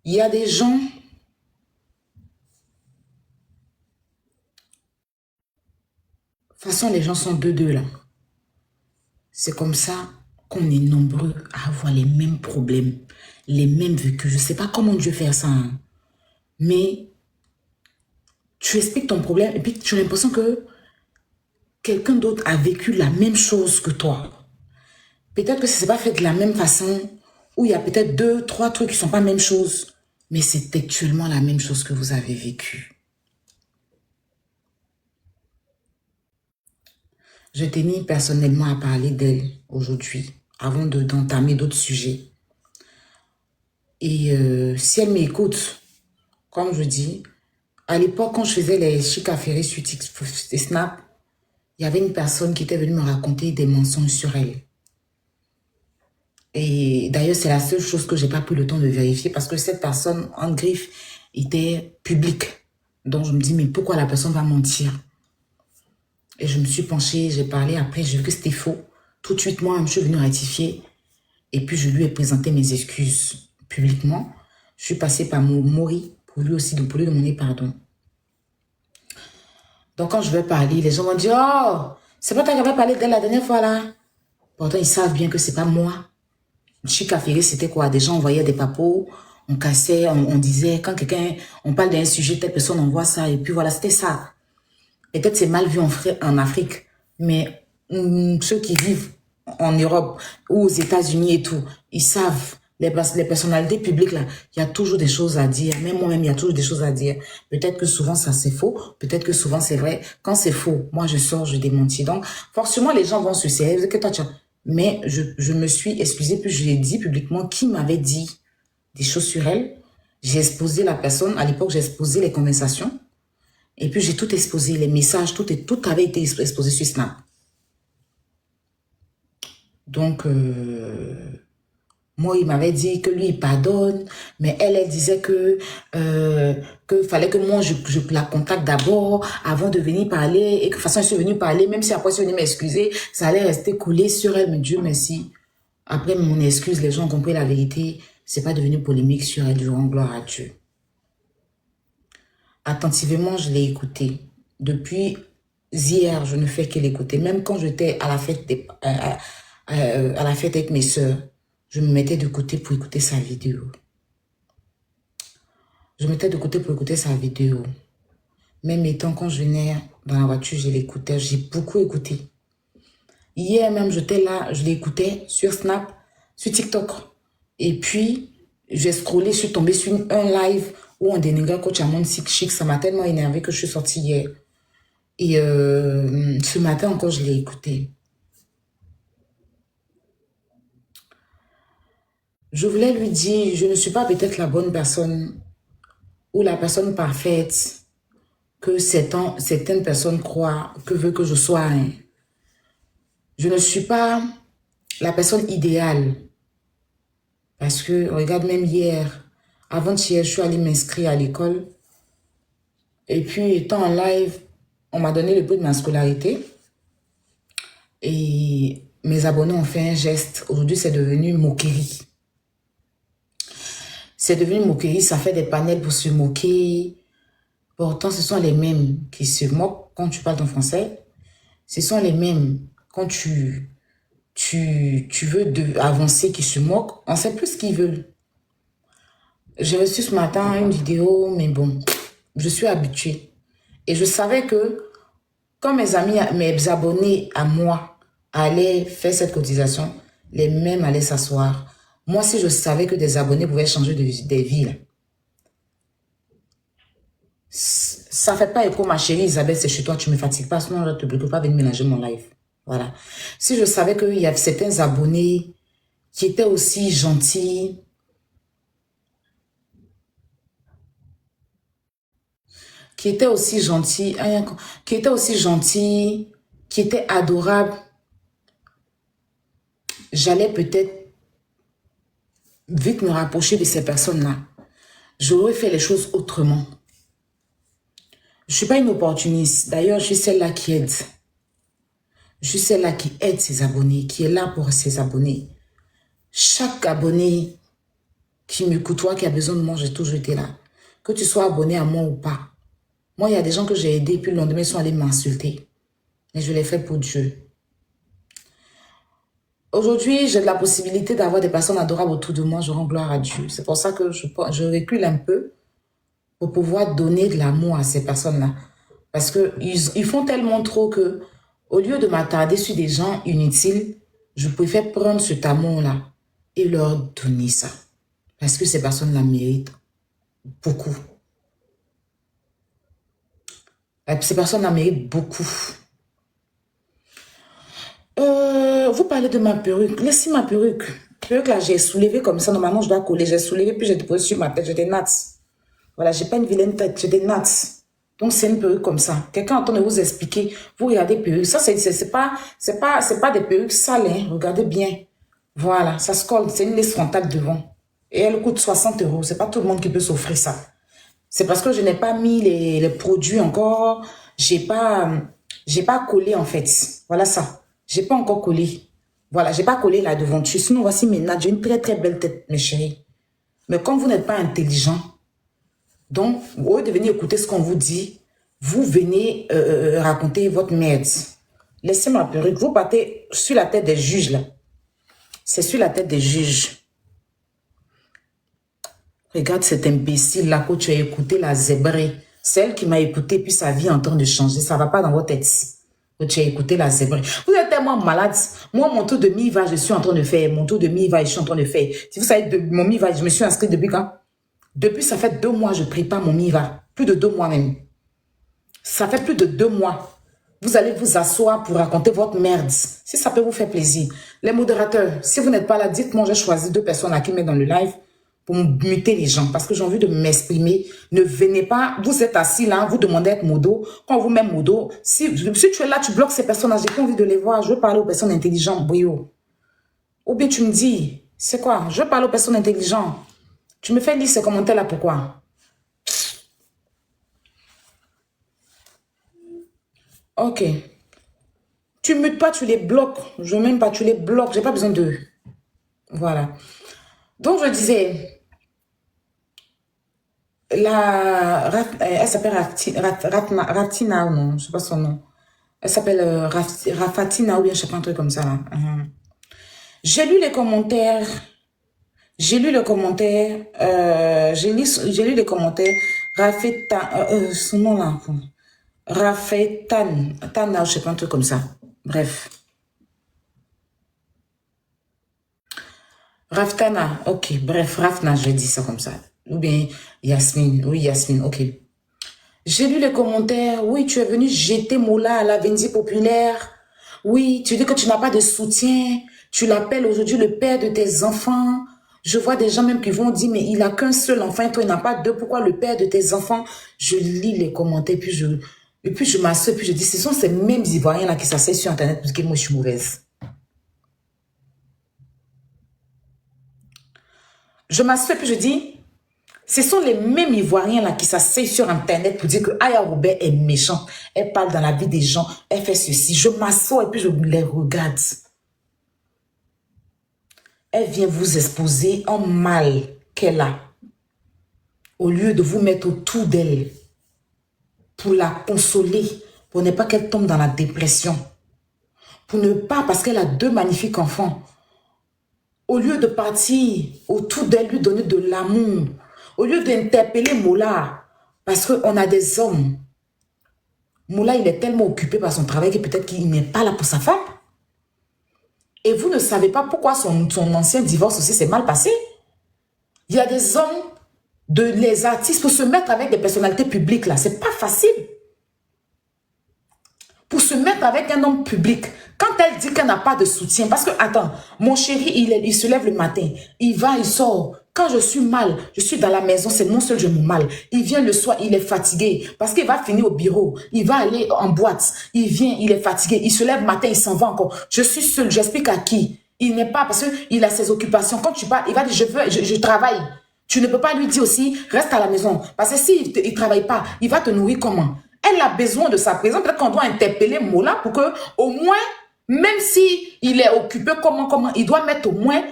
Il y a des gens, de toute façon, les gens sont deux là. C'est comme ça qu'on est nombreux à avoir les mêmes problèmes, les mêmes vécus. Je ne sais pas comment Dieu fait ça, hein. Mais tu expliques ton problème et puis tu as l'impression que quelqu'un d'autre a vécu la même chose que toi. Peut-être que ce n'est pas fait de la même façon, ou il y a peut-être 2, 3 trucs qui ne sont pas la même chose, mais c'est actuellement la même chose que vous avez vécu. Je t'ai mis personnellement à parler d'elle aujourd'hui, avant d'entamer d'autres sujets. Et si elle m'écoute, comme je dis, à l'époque, quand je faisais les chics affairés sur Snap, il y avait une personne qui était venue me raconter des mensonges sur elle. Et d'ailleurs, c'est la seule chose que j'ai pas pris le temps de vérifier parce que cette personne en griffe était publique. Donc, je me dis, mais pourquoi la personne va mentir? Et je me suis penchée, j'ai parlé, après, j'ai vu que c'était faux. Tout de suite, moi, je suis venue rectifier. Et puis, je lui ai présenté mes excuses publiquement. Je suis passée par mon Maury pour lui aussi, pour lui demander pardon. Donc, quand je vais parler, les gens vont dire, oh, c'est pas toi qui avais parlé d'elle la dernière fois, là. Pourtant, ils savent bien que c'est pas moi. Chic affairé, c'était quoi? Des gens envoyaient des papos, on cassait, on disait, quand quelqu'un, on parle d'un sujet, telle personne envoie ça, et puis voilà, c'était ça. Peut-être c'est mal vu en Afrique, mais ceux qui vivent en Europe ou aux États-Unis et tout, ils savent, les personnalités publiques là, il y a toujours des choses à dire. Même moi-même, il y a toujours des choses à dire. Peut-être que souvent ça c'est faux, peut-être que souvent c'est vrai. Quand c'est faux, moi je sors, je démentis. Donc forcément les gens vont se servir que toi tu as... Mais je me suis excusée, puis je l'ai dit publiquement qui m'avait dit des choses sur elle. J'ai exposé la personne. À l'époque, j'ai exposé les conversations. Et puis, j'ai tout exposé, les messages, tout avait été exposé sur Snap. Donc, moi, il m'avait dit que lui, il pardonne, mais elle disait que fallait que moi, je la contacte d'abord avant de venir parler, et que de toute façon, je suis venue parler, même si après, je suis venue m'excuser, ça allait rester collé sur elle, mais Dieu merci. Après mon excuse, les gens ont compris la vérité, c'est pas devenu polémique sur elle, du rend gloire à Dieu. Attentivement, je l'ai écouté. Depuis hier, je ne fais que l'écouter. Même quand j'étais à la fête à la fête avec mes sœurs, je me mettais de côté pour écouter sa vidéo. Je me mettais de côté pour écouter sa vidéo. Même étant quand je venais dans la voiture, je l'écoutais. J'ai beaucoup écouté. Hier même, j'étais là, je l'écoutais sur Snap, sur TikTok. Et puis, j'ai scrollé, je suis tombée sur un live où on dénigrait Coach Amon Chic. Ça m'a tellement énervé que je suis sortie hier. Et ce matin encore, je l'ai écouté. Je voulais lui dire, je ne suis pas peut-être la bonne personne ou la personne parfaite que certaines personnes croient, que veut que je sois. Hein. Je ne suis pas la personne idéale. Parce que, regarde, même hier, avant-hier, je suis allée m'inscrire à l'école. Et puis, étant en live, on m'a donné le prix de ma scolarité. Et mes abonnés ont fait un geste. Aujourd'hui, c'est devenu moquerie. C'est devenu moquerie, ça fait des panels pour se moquer. Pourtant, ce sont les mêmes qui se moquent quand tu parles en français. Ce sont les mêmes quand tu veux avancer qui se moquent. On ne sait plus ce qu'ils veulent. J'ai reçu ce matin une vidéo, mais bon, je suis habituée. Et je savais que quand mes amis, mes abonnés à moi allaient faire cette cotisation, les mêmes allaient s'asseoir. Moi, si je savais que des abonnés pouvaient changer des vies, ça ne fait pas écho, ma chérie Isabelle, c'est chez toi, tu ne me fatigues pas, sinon je ne te bloque pas, venir mélanger mon live. Voilà. Si je savais qu'il y avait certains abonnés qui étaient aussi gentils, qui étaient aussi gentils, qui étaient adorables, j'allais peut-être vite me rapprocher de ces personnes-là. J'aurais fait les choses autrement. Je ne suis pas une opportuniste. D'ailleurs, je suis celle-là qui aide. Je suis celle-là qui aide ses abonnés, qui est là pour ses abonnés. Chaque abonné qui me côtoie, qui a besoin de moi, j'ai toujours été là. Que tu sois abonné à moi ou pas. Moi, il y a des gens que j'ai aidés, puis le lendemain, ils sont allés m'insulter. Mais je l'ai fait pour Dieu. Aujourd'hui, j'ai de la possibilité d'avoir des personnes adorables autour de moi. Je rends gloire à Dieu. C'est pour ça que je recule un peu pour pouvoir donner de l'amour à ces personnes-là. Parce qu'ils font tellement trop que, au lieu de m'attarder sur des gens inutiles, je préfère prendre cet amour-là et leur donner ça. Parce que ces personnes-là méritent beaucoup. Ces personnes-là méritent beaucoup. Vous parlez de ma perruque. Laissez ma perruque. Perruque là, j'ai soulevé comme ça. Normalement, je dois coller. J'ai soulevé, puis j'ai déposé sur ma tête. J'ai des nattes. Voilà, j'ai pas une vilaine tête. J'ai des nattes. Donc, c'est une perruque comme ça. Quelqu'un est en train de vous expliquer. Vous regardez perruque. Ça, c'est pas des perruques sales, hein. Regardez bien. Voilà, ça se colle. C'est une laisse frontale devant. Et elle coûte 60 €. C'est pas tout le monde qui peut s'offrir ça. C'est parce que je n'ai pas mis les produits encore. J'ai pas collé, en fait. Voilà ça. J'ai pas encore collé. Voilà, j'ai pas collé la devanture. Sinon, voici mes nattes. J'ai une très, très belle tête, mes chéris. Mais comme vous n'êtes pas intelligent, donc, au lieu de venir écouter ce qu'on vous dit, vous venez raconter votre merde. Laissez ma perruque. Vous partez sur la tête des juges, là. C'est sur la tête des juges. Regarde cet imbécile-là que tu as écouté, la zébrée. C'est elle qui m'a écouté, puis sa vie est en train de changer. Ça ne va pas dans votre tête. Que tu as écouté la zébrée. Vous êtes tellement malade. Moi, mon tour de MIVA, je suis en train de faire. Mon tour de MIVA, je suis en train de faire. Si vous savez, mon MIVA, je me suis inscrite depuis quand? Depuis, ça fait 2 mois, je prépare mon MIVA. Plus de 2 mois même. Ça fait plus de 2 mois. Vous allez vous asseoir pour raconter votre merde. Si ça peut vous faire plaisir. Les modérateurs, si vous n'êtes pas là, dites-moi, j'ai choisi 2 personnes à qui mettre dans le live pour muter les gens. Parce que j'ai envie de m'exprimer. Ne venez pas, vous êtes assis là, vous demandez à être modo. Quand vous met modo, si tu es là, tu bloques ces personnes-là. J'ai pas envie de les voir. Je veux parler aux personnes intelligentes, brio. Ou bien tu me dis, c'est quoi? Je veux parler aux personnes intelligentes. Tu me fais lire ces commentaires-là, pourquoi? Ok. Tu ne mutes pas, tu les bloques. Je ne m'aime pas, tu les bloques. J'ai pas besoin d'eux. Voilà. Donc, je disais, elle s'appelle Ratina ou non, je sais pas son nom. Elle s'appelle Rafatina ou bien je sais pas, un truc comme ça là. J'ai lu les commentaires. J'ai lu les commentaires. J'ai lu les commentaires. Son nom là. Tana, je sais pas, un truc comme ça. Bref. Raftana, ok. Bref, Rafna, je vais dire ça comme ça. Ou bien Yasmine. Oui, Yasmine, ok. J'ai lu les commentaires. Oui, tu es venu jeter Mola à la Vendée populaire. Oui, tu dis que tu n'as pas de soutien. Tu l'appelles aujourd'hui le père de tes enfants. Je vois des gens même qui vont dire, mais il n'a qu'un seul enfant et toi, il n'a pas deux. Pourquoi le père de tes enfants? Je lis les commentaires, puis je m'assois, puis je dis, ce sont ces mêmes Ivoiriens-là qui s'asseyent sur Internet parce que moi, je suis mauvaise. Je m'assois, puis je dis, ce sont les mêmes Ivoiriens là qui s'asseyent sur Internet pour dire que Aya Robert est méchante. Elle parle dans la vie des gens, elle fait ceci. Je m'assois et puis je les regarde. Elle vient vous exposer un mal qu'elle a. Au lieu de vous mettre autour d'elle pour la consoler, pour ne pas qu'elle tombe dans la dépression. Pour ne pas, parce qu'elle a 2 magnifiques enfants. Au lieu de partir autour d'elle, lui donner de l'amour. Au lieu d'interpeller Mola, parce qu'on a des hommes. Mola, il est tellement occupé par son travail que peut-être qu'il n'est pas là pour sa femme. Et vous ne savez pas pourquoi son ancien divorce aussi s'est mal passé. Il y a des hommes, les artistes, pour se mettre avec des personnalités publiques, là, c'est pas facile. Pour se mettre avec un homme public, quand elle dit qu'elle n'a pas de soutien, parce que, attends, mon chéri, il se lève le matin, il va, il sort. Quand je suis mal, je suis dans la maison, c'est non seul je me mal. Il vient le soir, il est fatigué, parce qu'il va finir au bureau, il va aller en boîte, il vient, il est fatigué, il se lève le matin, il s'en va encore. Je suis seule, j'explique à qui? Il n'est pas, parce qu'il a ses occupations. Quand tu pars, il va dire, je travaille. Tu ne peux pas lui dire aussi, reste à la maison. Parce que s'il ne travaille pas, il va te nourrir comment? Elle a besoin de sa présence. Peut-être qu'on doit interpeller Mola pour que, au moins, même si il est occupé, comment, il doit mettre au moins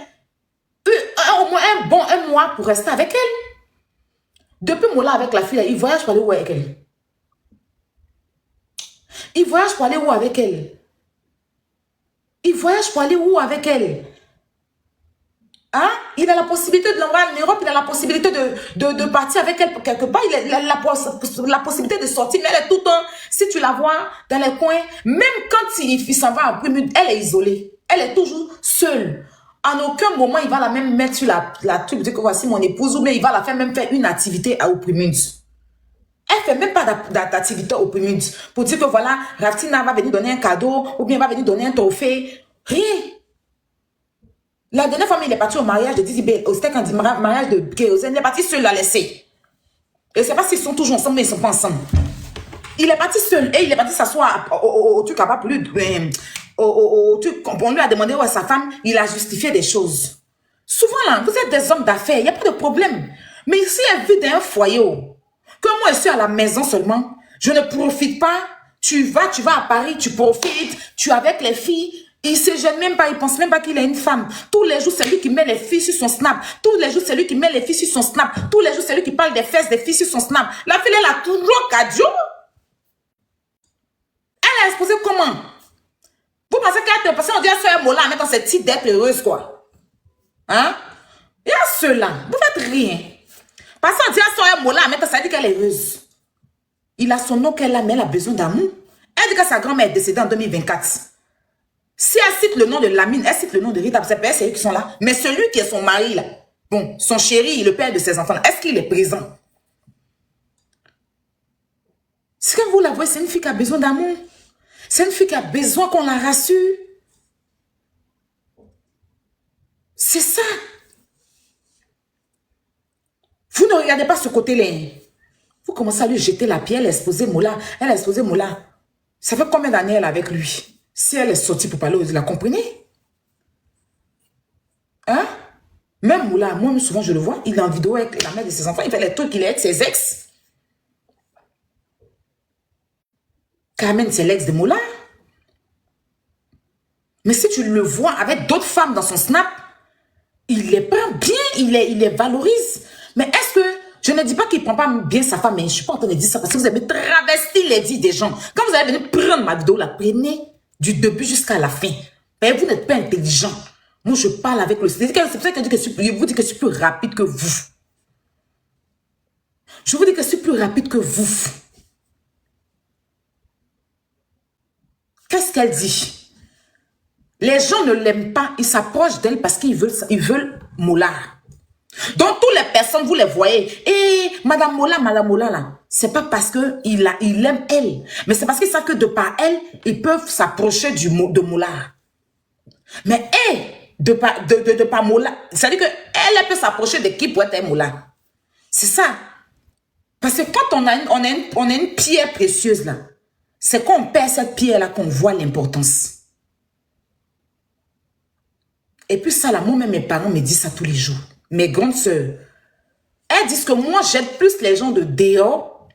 un un mois pour rester avec elle. Depuis Mola avec la fille, il voyage pour aller où avec elle? Il voyage pour aller où avec elle? Il voyage pour aller où avec elle? Hein? Il a la possibilité de l'envoyer en Europe, il a la possibilité de partir avec elle quelque part, il a la possibilité de sortir, mais elle est tout le temps, si tu la vois dans les coins, même quand il s'en va en prémude, elle est isolée. Elle est toujours seule. En aucun moment, il va la même mettre sur la truc, dire que voici mon épouse, ou bien il va la faire même faire une activité à Oprémude. Elle fait même pas d'activité au Oprémude pour dire que voilà, Raftina va venir donner un cadeau, ou bien va venir donner un trophée. Rien. La dernière fois, il est parti au mariage de Dizzy c'était quand il mariage de Kérosène, il est parti seul, l'a laissé. Je ne sais pas s'ils sont toujours ensemble, mais ils ne sont pas ensemble. Il est parti seul et il est parti s'asseoir au truc à pas plus au truc. On lui a demandé où est sa femme, il a justifié des choses. Souvent là, vous êtes des hommes d'affaires, il n'y a pas de problème. Mais si elle vit dans un foyer, que moi je suis à la maison seulement, je ne profite pas, tu vas à Paris, tu profites, tu es avec les filles. Il ne se gêne même pas, il pense même pas qu'il est une femme. Tous les jours, c'est lui qui met les filles sur son snap. Tous les jours, c'est lui qui met les filles sur son snap. Tous les jours, c'est lui qui parle des fesses des filles sur son snap. La fille, elle a toujours cadio. Elle a exposé comment? Vous pensez qu'elle te passe, on dit à Soeur Mola en mettant ses petites d'être heureuse, quoi? Hein? Il y a ceux-là. Vous faites rien. Parce qu'on dit à Soeur Mola en mettant, ça dit qu'elle est heureuse. Il a son nom qu'elle a, mais elle a besoin d'amour. Elle dit que sa grand-mère est décédée en 2024. Si elle cite le nom de Lamine, elle cite le nom de Rita, c'est eux qui sont là. Mais celui qui est son mari, là, bon, son chéri, le père de ses enfants, est-ce qu'il est présent? Si vous la voyez, c'est une fille qui a besoin d'amour. C'est une fille qui a besoin qu'on la rassure. C'est ça. Vous ne regardez pas ce côté-là. Vous commencez à lui jeter la pierre, elle a exposé Mola. Elle a exposé Mola. Ça fait combien d'années elle est avec lui? Si elle est sortie pour parler, vous la comprenez? Hein? Même Moula, moi souvent je le vois, il est en vidéo avec la mère de ses enfants, il fait les trucs, il est avec ses ex. Carmen, c'est l'ex de Moula. Mais si tu le vois avec d'autres femmes dans son snap, il les prend bien, il les valorise. Mais est-ce que, je ne dis pas qu'il ne prend pas bien sa femme, mais je ne suis pas en train de dire ça parce que vous avez travesti les vies des gens. Quand vous allez venir prendre ma vidéo, la prenez du début jusqu'à la fin. Mais vous n'êtes pas intelligent. Moi, je parle avec le... C'est pour ça que je vous dis que je suis plus rapide que vous. Je vous dis que je suis plus rapide que vous. Qu'est-ce qu'elle dit? Les gens ne l'aiment pas. Ils s'approchent d'elle parce qu'ils veulent Mola. Donc, toutes les personnes, vous les voyez. Et Madame Mola, là, c'est pas parce qu'il aime elle. Mais c'est parce qu'ils savent que de par elle, ils peuvent s'approcher de Mola. Mais de par Mola, c'est-à-dire qu'elle peut s'approcher de qui pour être Mola. C'est ça. Parce que quand on a une pierre précieuse là, c'est quand on perd cette pierre là qu'on voit l'importance. Et puis ça là, moi-même mes parents me disent ça tous les jours. Mes grandes sœurs, elles disent que moi j'aide plus les gens de dehors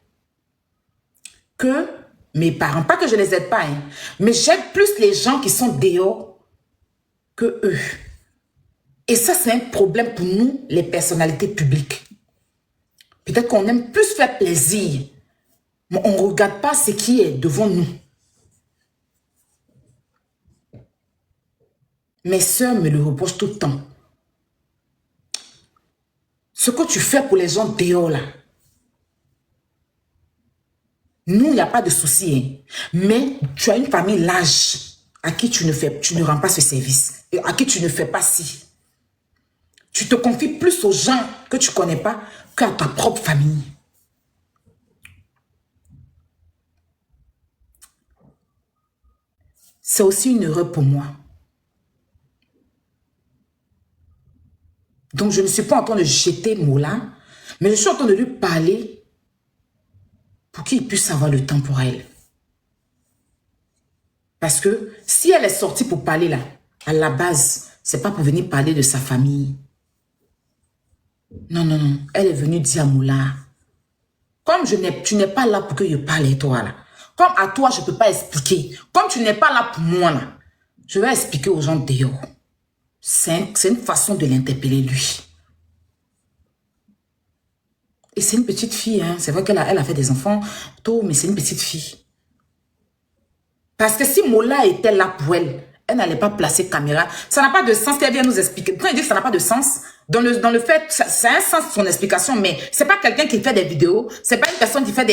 que mes parents. Pas que je les aide pas, hein, mais j'aide plus les gens qui sont dehors que eux. Et ça, c'est un problème pour nous, les personnalités publiques. Peut-être qu'on aime plus faire plaisir, mais on ne regarde pas ce qui est devant nous. Mes sœurs me le reprochent tout le temps. Ce que tu fais pour les gens dehors, là, nous, il n'y a pas de souci. Hein. Mais tu as une famille large à qui tu ne rends pas ce service. Et à qui tu ne fais pas ci. Tu te confies plus aux gens que tu ne connais pas qu'à ta propre famille. C'est aussi une erreur pour moi. Donc, je ne suis pas en train de jeter Mola, mais je suis en train de lui parler pour qu'il puisse avoir le temps pour elle. Parce que si elle est sortie pour parler là, à la base, c'est pas pour venir parler de sa famille. Non, non, non. Elle est venue dire à Moula, comme tu n'es pas là pour que je parle à toi là, comme à toi je ne peux pas expliquer, comme tu n'es pas là pour moi là, je vais expliquer aux gens dehors. C'est une façon de l'interpeller lui. Et c'est une petite fille, hein. C'est vrai qu'elle a fait des enfants tôt, mais c'est une petite fille. Parce que si Mola était là pour elle, elle n'allait pas placer caméra. Ça n'a pas de sens qu'elle vienne nous expliquer. Quand elle dit que ça n'a pas de sens, dans le fait, ça a un sens son explication, mais c'est pas quelqu'un qui fait des vidéos, c'est pas une personne qui fait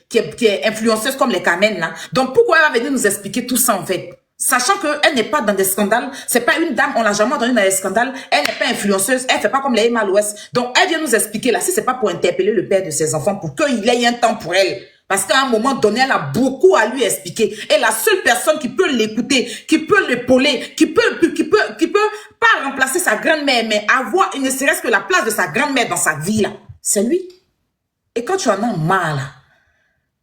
qui est influenceuse comme les Carmen, là. Donc pourquoi elle va venir nous expliquer tout ça, en fait? Sachant qu'elle n'est pas dans des scandales, c'est pas une dame, on l'a jamais entendue dans des scandales, elle n'est pas influenceuse, elle fait pas comme les Emma l'Ouest. Donc elle vient nous expliquer là, si c'est pas pour interpeller le père de ses enfants, pour qu'il ait un temps pour elle. Parce qu'à un moment donné, elle a beaucoup à lui expliquer. Et la seule personne qui peut l'écouter, qui peut l'épauler, qui peut pas remplacer sa grand-mère, mais avoir, il ne serait-ce que la place de sa grand-mère dans sa vie, là, c'est lui. Et quand tu en as marre, là,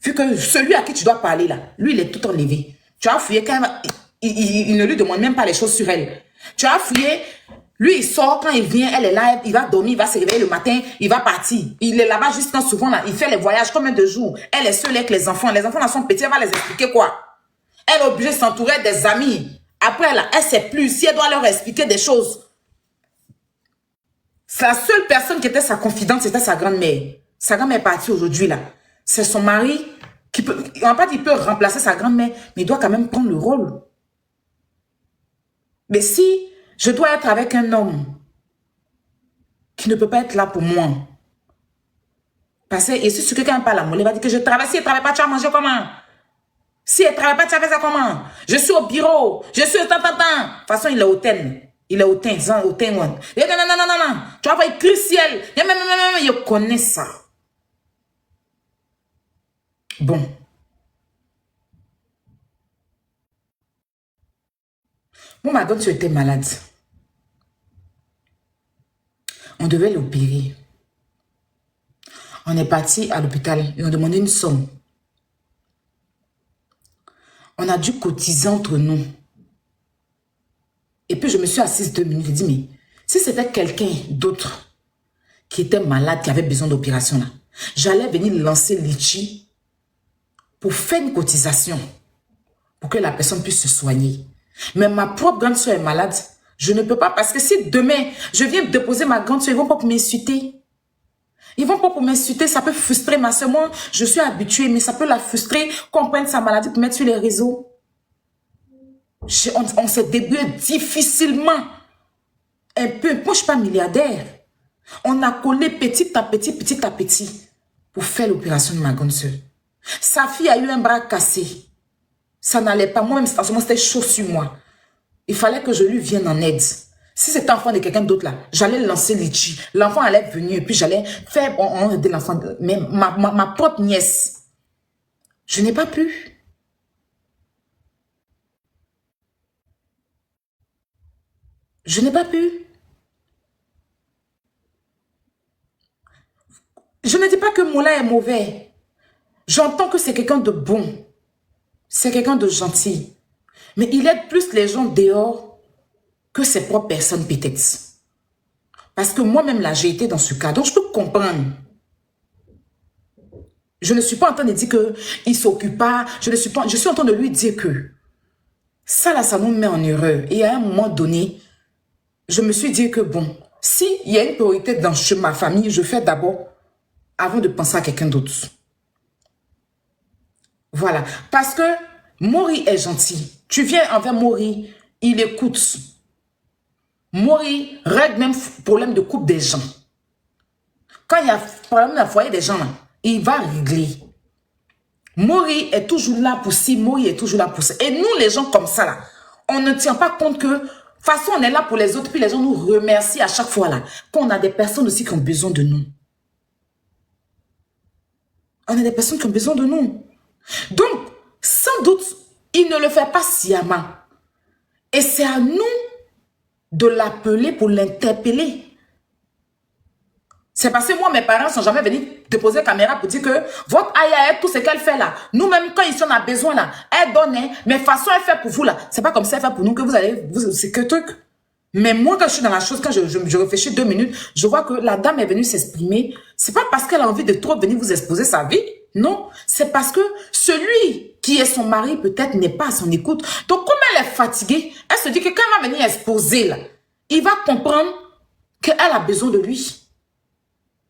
vu que celui à qui tu dois parler, là, lui, il est tout enlevé. Tu as fouillé quand même, il ne lui demande même pas les choses sur elle. Tu as fouillé, lui, il sort, quand il vient, elle est là, il va dormir, il va se réveiller le matin, il va partir. Il est là-bas juste quand souvent, là, il fait les voyages combien de jours. Elle est seule avec les enfants là sont petits, elle va les expliquer quoi. Elle est obligée de s'entourer des amis. Après, là, elle sait plus si elle doit leur expliquer des choses. La seule personne qui était sa confidente, c'était sa grand-mère. Sa grand-mère est partie aujourd'hui, là. C'est son mari qui peut, on va pas dire qu'il peut remplacer sa grand-mère, mais il doit quand même prendre le rôle. Mais si je dois être avec un homme qui ne peut pas être là pour moi, parce que, et si quelqu'un parle à moi, il va dire que je travaille, si elle ne travaille pas, tu vas manger comment? Si elle ne travaille pas, tu vas faire ça comment? Je suis au bureau, je suis au temps. De toute façon, il est hôtel. Il est hôtel, hôtel. Non, tu vas voir, il crie ciel. Je connais ça. Bon. Mon madame, tu étais malade. On devait l'opérer. On est parti à l'hôpital et on demandait une somme. On a dû cotiser entre nous. Et puis je me suis assise 2 minutes et dit, mais si c'était quelqu'un d'autre qui était malade, qui avait besoin d'opération là, j'allais venir lancer Litchi pour faire une cotisation pour que la personne puisse se soigner. Mais ma propre grande soeur est malade. Je ne peux pas parce que si demain, je viens déposer ma grande soeur, ils vont pas pour m'insulter. Ils vont pas pour m'insulter, ça peut frustrer ma soeur. Moi, je suis habituée, mais ça peut la frustrer qu'on prenne sa maladie pour mettre sur les réseaux. On s'est débrouillé difficilement. Un peu, moi je ne suis pas milliardaire. On a collé petit à petit, pour faire l'opération de ma grande soeur. Sa fille a eu un bras cassé. Ça n'allait pas. Moi-même, c'était chaud sur moi. Il fallait que je lui vienne en aide. Si c'était enfant de quelqu'un d'autre là, j'allais lancer Litchi. L'enfant allait venir et puis j'allais faire aider l'enfant. Mais ma propre nièce, je n'ai pas pu. Je n'ai pas pu. Je ne dis pas que Moula est mauvais. J'entends que c'est quelqu'un de bon. C'est quelqu'un de gentil. Mais il aide plus les gens dehors que ses propres personnes peut-être. Parce que moi-même là, j'ai été dans ce cas. Donc je peux comprendre. Je ne suis pas en train de dire qu'il ne s'occupe pas. Je suis en train de lui dire que ça là, ça nous met en erreur. Et à un moment donné, je me suis dit que bon, s'il y a une priorité dans ma famille, je fais d'abord avant de penser à quelqu'un d'autre. Voilà. Parce que Maury est gentil. Tu viens envers Maury, il écoute. Maury règle même problème de couple des gens. Quand il y a problème dans le foyer des gens, là, il va régler. Maury est toujours là pour ci, Maury est toujours là pour ça. Et nous, les gens comme ça, là, on ne tient pas compte que, de toute façon, on est là pour les autres, puis les gens nous remercient à chaque fois, là, qu'on a des personnes aussi qui ont besoin de nous. On a des personnes qui ont besoin de nous. Donc, sans doute, il ne le fait pas sciemment. Et c'est à nous de l'appeler pour l'interpeller. C'est parce que moi, mes parents ne sont jamais venus déposer la caméra pour dire que votre aïe, tout ce qu'elle fait là, nous-mêmes, quand ici on a besoin là, elle donne, hein, mais façon elle fait pour vous là. C'est pas comme ça elle fait pour nous que vous allez, c'est que truc. Mais moi, quand je suis dans la chose, quand je réfléchis 2 minutes, je vois que la dame est venue s'exprimer. C'est pas parce qu'elle a envie de trop venir vous exposer sa vie. Non, c'est parce que celui qui est son mari peut-être n'est pas à son écoute. Donc, comme elle est fatiguée, elle se dit que quand elle va venir exposer là, il va comprendre qu'elle a besoin de lui.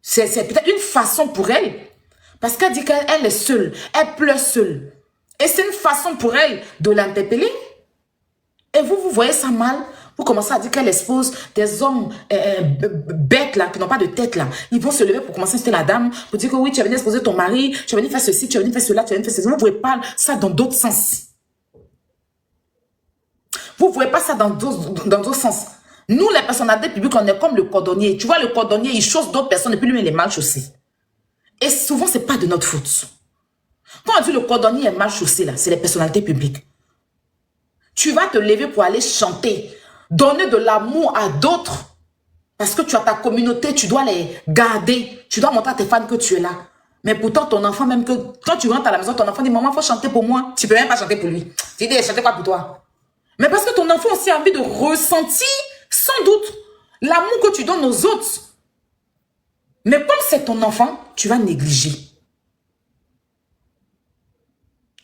C'est peut-être une façon pour elle. Parce qu'elle dit qu'elle est seule. Elle pleure seule. Et c'est une façon pour elle de l'interpeller. Et vous voyez ça mal. Vous commencez à dire qu'elle expose des hommes bêtes là, qui n'ont pas de tête là. Ils vont se lever pour commencer à citer la dame, pour dire que oui, tu as venu exposer ton mari, tu as venu faire ceci, tu as venu faire cela, tu as venu faire ceci. Vous ne voyez pas ça dans d'autres sens. Vous ne voyez pas ça dans d'autres sens. Nous, les personnalités publiques, on est comme le cordonnier. Tu vois, le cordonnier, il chausse d'autres personnes et puis lui, il est mal chaussé. Et souvent, ce n'est pas de notre faute. Quand on dit le cordonnier est mal chaussé, là, c'est les personnalités publiques. Tu vas te lever pour aller chanter, donner de l'amour à d'autres. Parce que tu as ta communauté, tu dois les garder. Tu dois montrer à tes fans que tu es là. Mais pourtant, ton enfant, même que quand tu rentres à la maison, ton enfant dit, maman, il faut chanter pour moi. Tu ne peux même pas chanter pour lui. Tu dis, chanter quoi pour toi? Mais parce que ton enfant aussi a envie de ressentir, sans doute, l'amour que tu donnes aux autres. Mais comme c'est ton enfant, tu vas négliger.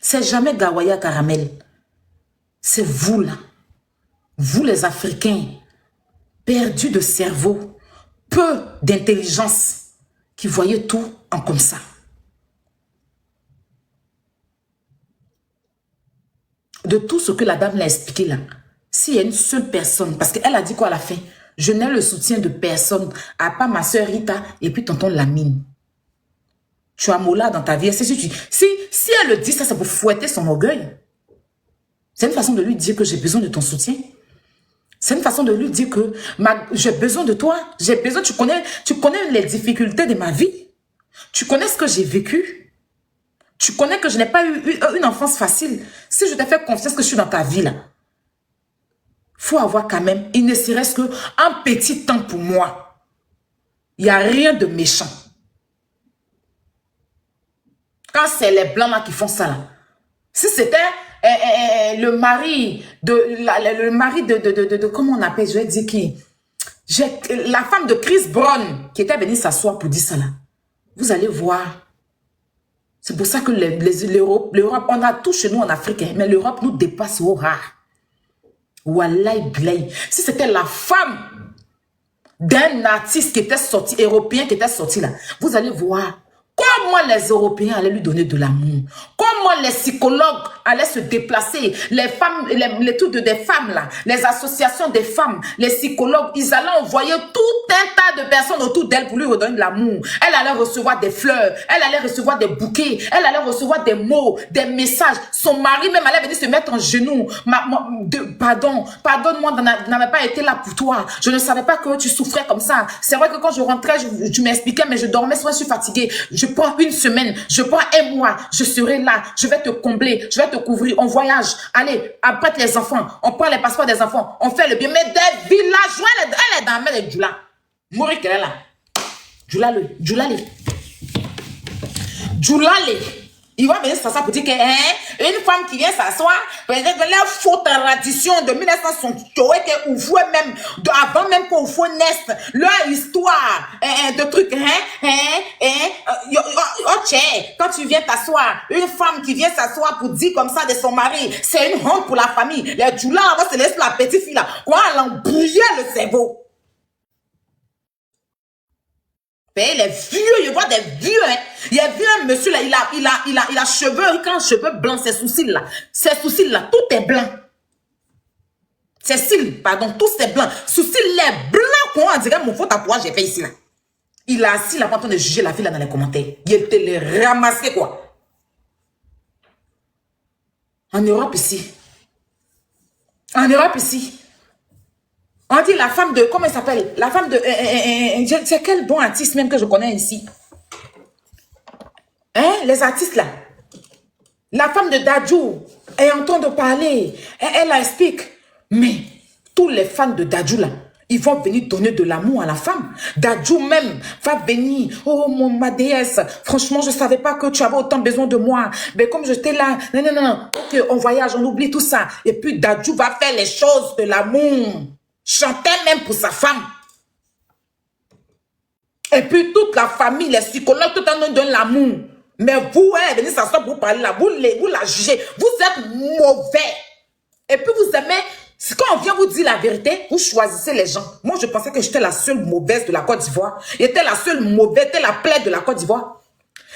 C'est jamais Gawaya Caramel. C'est vous là. Vous les Africains, perdus de cerveau, peu d'intelligence, qui voyez tout en comme ça. De tout ce que la dame l'a expliqué là, s'il y a une seule personne, parce qu'elle a dit quoi à la fin? Je n'ai le soutien de personne, à part ma soeur Rita et puis tonton Lamine. Tu as Mola dans ta vie. Si elle le dit, ça c'est pour fouetter son orgueil. C'est une façon de lui dire que j'ai besoin de ton soutien. C'est une façon de lui dire que j'ai besoin de toi. J'ai besoin, tu connais les difficultés de ma vie. Tu connais ce que j'ai vécu. Tu connais que je n'ai pas eu une enfance facile. Si je t'ai fait confiance que je suis dans ta vie là, faut avoir quand même, il ne serait-ce qu'un petit temps pour moi. Il n'y a rien de méchant. Quand c'est les blancs là qui font ça là. Si c'était le mari de comment on appelle, je vais dire qui, la femme de Chris Brown qui était venue s'asseoir pour dire ça là. Vous allez voir. C'est pour ça que l'Europe, on a tout chez nous en Afrique, hein, mais l'Europe nous dépasse au rare. Wallahi blay. Si c'était la femme d'un artiste qui était sorti, européen qui était sorti là, vous allez voir comment les Européens allaient lui donner de l'amour. Comment les psychologues allaient se déplacer. Les femmes, les trucs des femmes là, les associations des femmes, les psychologues, ils allaient envoyer tout un tas de personnes autour d'elle pour lui redonner de l'amour. Elle allait recevoir des fleurs, elle allait recevoir des bouquets, elle allait recevoir des mots, des messages. Son mari même allait venir se mettre en genoux. Pardonne-moi, je n'avais pas été là pour toi. Je ne savais pas que tu souffrais comme ça. C'est vrai que quand je rentrais, tu m'expliquais, mais je dormais, soit je suis fatiguée. Je prends une semaine, je prends un mois, je serai là, je vais te combler, je vais te couvrir, on voyage, allez, apprête les enfants, on prend les passeports des enfants, on fait le bien, mais des villageois, elle est dans la main de Djoula. Mourir qu'elle est là. Djoula. Il va venir s'asseoir pour dire que une femme qui vient s'asseoir, peut-être que la faute tradition de 1960, que même, avant même qu'on vous naisse, leur histoire de trucs, quand tu viens t'asseoir, une femme qui vient s'asseoir pour dire comme ça de son mari, c'est une honte pour la famille. Les Djoula, on va se laisser la petite fille là, quoi, elle embrouillait le cerveau. Les vieux, je vois des vieux, hein. Il y a vu un monsieur là, il a cheveux blancs, ses sourcils là, tout est blanc. Ses cils, pardon, tout c'est blanc. Sourcils les blancs, quoi, on dirait mon faute à toi, j'ai fait ici là. Il a assis là, en train de juger la fille là dans les commentaires. Il était les ramassé quoi. En Europe ici. On dit la femme de... Comment elle s'appelle? La femme de... c'est quel bon artiste même que je connais ici? Hein? Les artistes là. La femme de Dadju est en train de parler. Elle explique. Mais tous les fans de Dadju là, ils vont venir donner de l'amour à la femme. Dadju même va venir. Oh ma déesse, franchement je ne savais pas que tu avais autant besoin de moi. Mais comme j'étais là, non. Ok, on voyage, on oublie tout ça. Et puis Dadju va faire les choses de l'amour. Chantait même pour sa femme. Et puis toute la famille, les psychologues, tout le monde donne l'amour. Mais vous, venez s'asseoir pour parler là, vous la jugez. Vous êtes mauvais. Et puis vous aimez C'est quand on vient vous dire la vérité, vous choisissez les gens. Moi, je pensais que j'étais la seule mauvaise de la Côte d'Ivoire. J'étais la seule mauvaise, j'étais la plaie de la Côte d'Ivoire.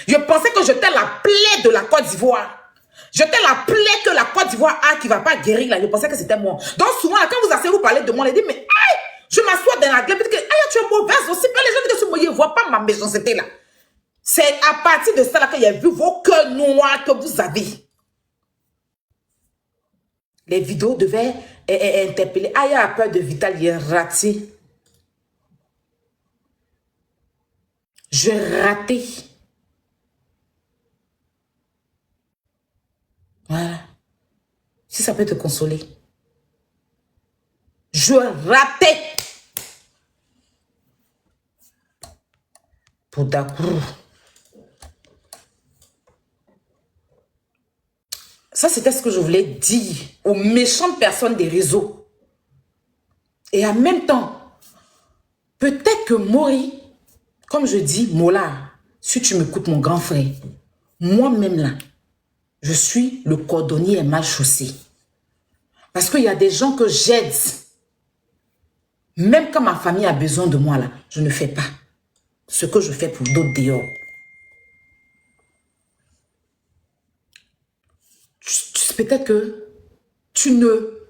Je pensais que j'étais la plaie de la Côte d'Ivoire. J'étais la plaie que la Côte d'Ivoire a qui ne va pas guérir. Là. Je pensais que c'était moi. Donc souvent, là, quand vous asseyez, vous parlez de moi, on dit, mais hey, je m'assois dans la gueule, parce que tu es mauvaise aussi. Mais les gens qui sont mauvais, ils ne voient pas ma méchanceté là. C'est à partir de ça là que j'ai vu vos cœurs noirs que vous avez. Les vidéos devaient interpeller. Aya a peur de Vital, il est raté. Je raté. Voilà. Si ça peut te consoler. Je ratais. Pour Dakourou. Ça, c'était ce que je voulais dire aux méchantes personnes des réseaux. Et en même temps, peut-être que Mori, comme je dis, Mola, si tu m'écoutes, mon grand frère, moi-même là, je suis le cordonnier mal chaussé. Parce qu'il y a des gens que j'aide. Même quand ma famille a besoin de moi là, je ne fais pas ce que je fais pour d'autres dehors. Peut-être que tu ne